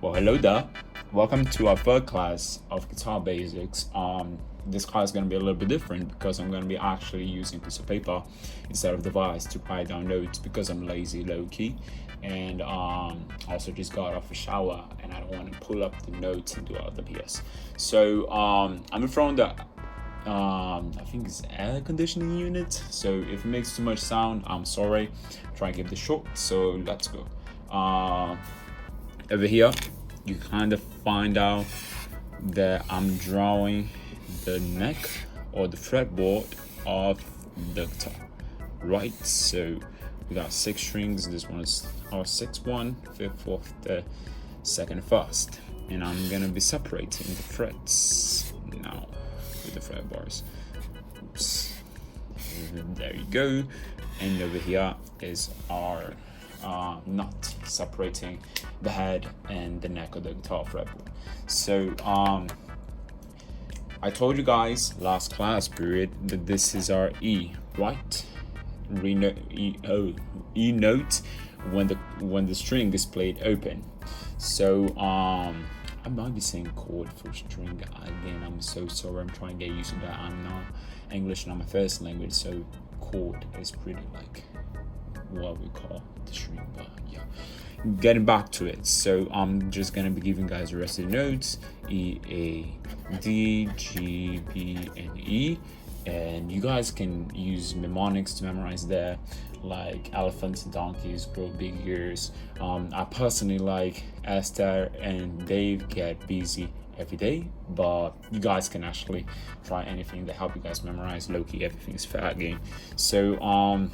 Well, hello there. Welcome to our third class of guitar basics. This class is going to be a little bit different because I'm going to be actually using a piece of paper instead of device to write down notes because I'm lazy, low key, and also just got off a shower and I don't want to pull up the notes and do all the PS. So I'm in front of the I think it's air conditioning unit. So if it makes too much sound, I'm sorry. Try and keep this short. So let's go. Over here you kind of find out that I'm drawing the neck or the fretboard of the guitar, right? So we got 6 strings. This one is our 6th one, 5th, 4th, the 2nd, 1st, and I'm gonna be separating the frets now with the fret bars. Oops. There you go. And over here is our knot separating the head and the neck of the guitar fretboard. So I told you guys last class period that this is our E, right? E note when the string is played open. So I might be saying chord for string again. I'm so sorry. I'm trying to get used to that. I'm not English, not my first language, so chord is pretty like what we call the string. But yeah, getting back to it. So I'm just gonna be giving guys the rest of the notes: E, A, D, G, B, and E. And you guys can use mnemonics to memorize there, like elephants and donkeys grow big ears. I personally like Esther and Dave get busy every day, but you guys can actually try anything to help you guys memorize. Low-key, everything is fair game. So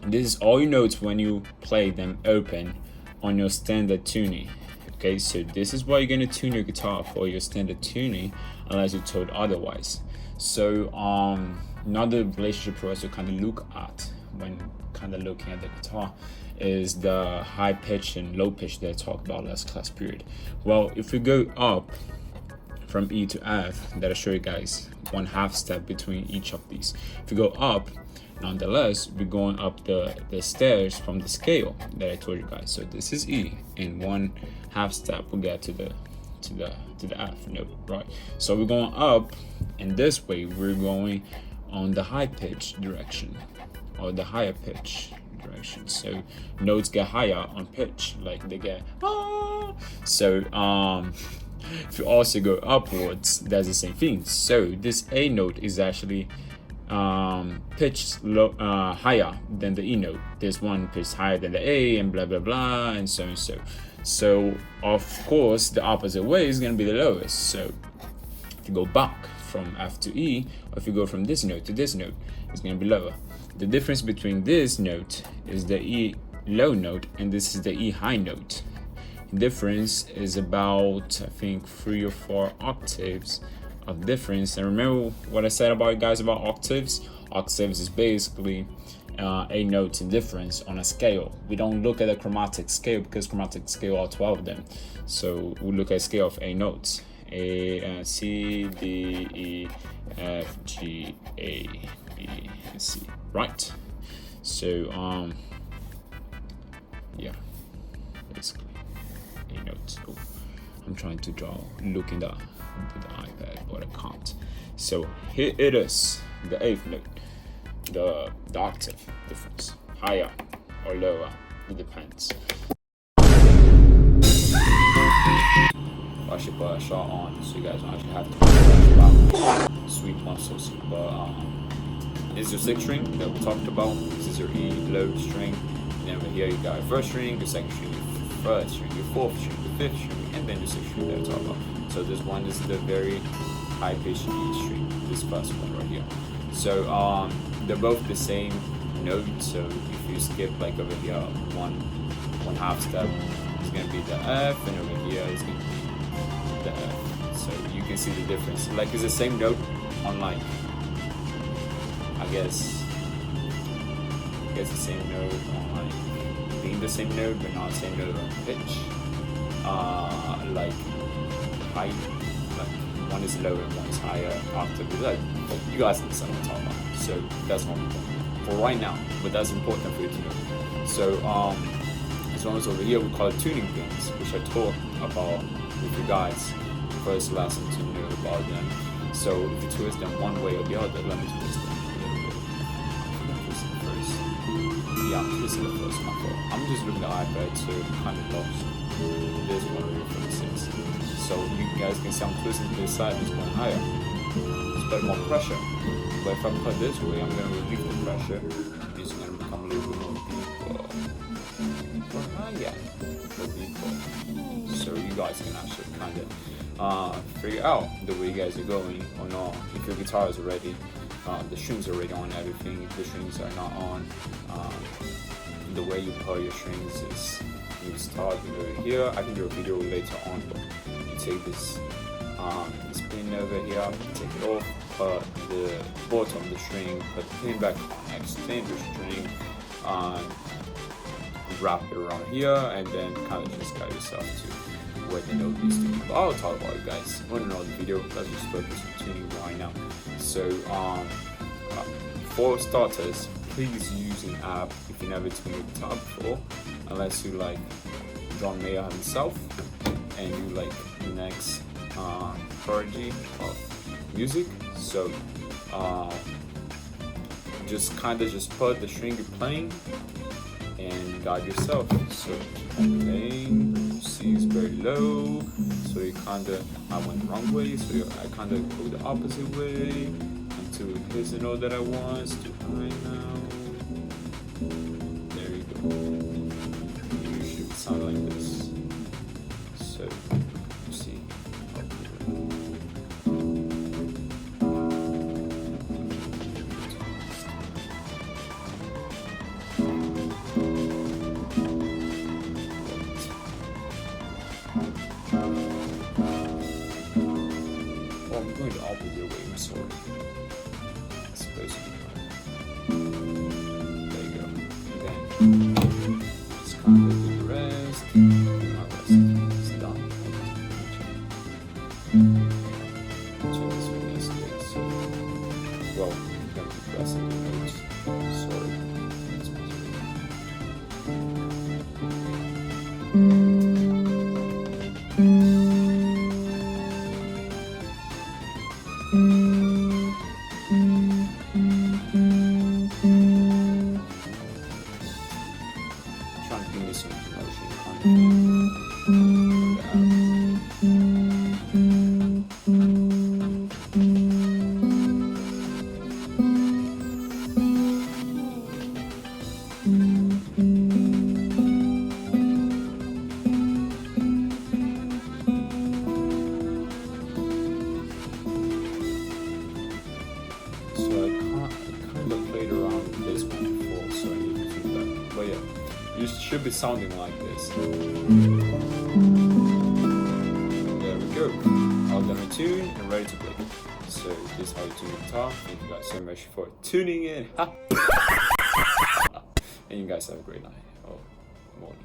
this is all your notes when you play them open on your standard tuning. Okay, so this is what you're going to tune your guitar for, your standard tuning, unless you're told otherwise. So another relationship for us to kind of look at when kind of looking at the guitar is the high pitch and low pitch that I talked about last class period. Well, if we go up from E to F, that'll show you guys 1/2 step between each of these. If you go up, nonetheless, we're going up the stairs from the scale that I told you guys. So this is E, and 1/2 step we'll get to the F note, right? So we're going up, and this way we're going on the high pitch direction or the higher pitch direction. So notes get higher on pitch, like they get ah. So if you also go upwards, that's the same thing. So this A note is actually pitched higher than the E note. This one pitched higher than the A, and blah blah blah, and so and so. So of course the opposite way is going to be the lowest. So if you go back from F to E, or if you go from this note to this note, it's going to be lower. The difference between this note is the E low note, and this is the E high note. The difference is about, I think, 3 or 4 octaves of difference. And remember what I said about you guys about octaves? Octaves is basically a note in difference on a scale. We don't look at a chromatic scale because chromatic scale are 12 of them. So we look at a scale of A notes: A, C, D, E, F, G, A, B, and C. Right? So yeah, basically A notes. Oh, I'm trying to draw looking at the iPad, but I can't. So here it is, the 8th note. The octave difference, higher or lower, it depends. I should put a shot on so you guys don't actually have to about sweet muscles. But this is your 6th string that we talked about. This is your E low string. And then over here you got your 1st string, your 2nd string, your 3rd string, your 4th string, your 5th string, and then your 6th string that we talked about. So this one is the very high pitched E string. This first one right here. So they're both the same note. So if you skip like over here 1/2 step, it's gonna be the F, and over here it's gonna be the F. So you can see the difference. Like it's the same note on like I guess the same note on like being the same note but not the same note on pitch. Like height, like one is lower and one is higher octave. Like you guys understand what I'm talking about. So that's not important for right now, but that's important for you to know. So These ones over here we call it tuning pins, which I talked about with you guys first lesson to know about them. So if you twist them one way or the other, let me twist them a little bit. I'm twisting the first. Yeah, I'm twisting the first one. I'm just looking at the iPad, so kind of lost. There's one over here for the 6. So you guys can see I'm twisting to this side, it's going higher. It's better more pressure. But if I cut this way, I'm going to relieve the pressure. It's going to become a little bit more deeper. Or higher. More deeper. So you guys can actually kind of figure out the way you guys are going or not. If your guitar is already, the strings are already on everything. If the strings are not on, the way you play your strings is you start over here. I can do a video later on, but you take this pin over here, take it off, put the bottom of the string, put the pin back on, extend the string, wrap it around here, and then kind of just guide yourself to where the note needs to be. But I'll talk about it, guys, on another video. Let's just focus on tuning right now. So for starters, please use an app if you never tuned a guitar before, unless you like John Mayer himself and you like the next prodigy of music. So just put the string you're playing and guide yourself. So I'm playing, C is very low, so you I went the wrong way, so I kind of go the opposite way until it hits the note that I want. It's too high now. There you go. You should sound like this. So you see. I'm going the opposite way, I'm sorry. It's supposed to be right. There you go. And then just kind of do the rest. Not rest. It's done. So this one needs to be so. Well, I'm going to keep pressing the notes. Sorry. That's my trying to give me some promotion. So I kind of played around with this one before, so I need to do that. But yeah, you should be sounding like this. There we go. All done with tune and ready to play. So this is how you tune the guitar. Thank you guys so much for tuning in. And you guys have a great night or morning.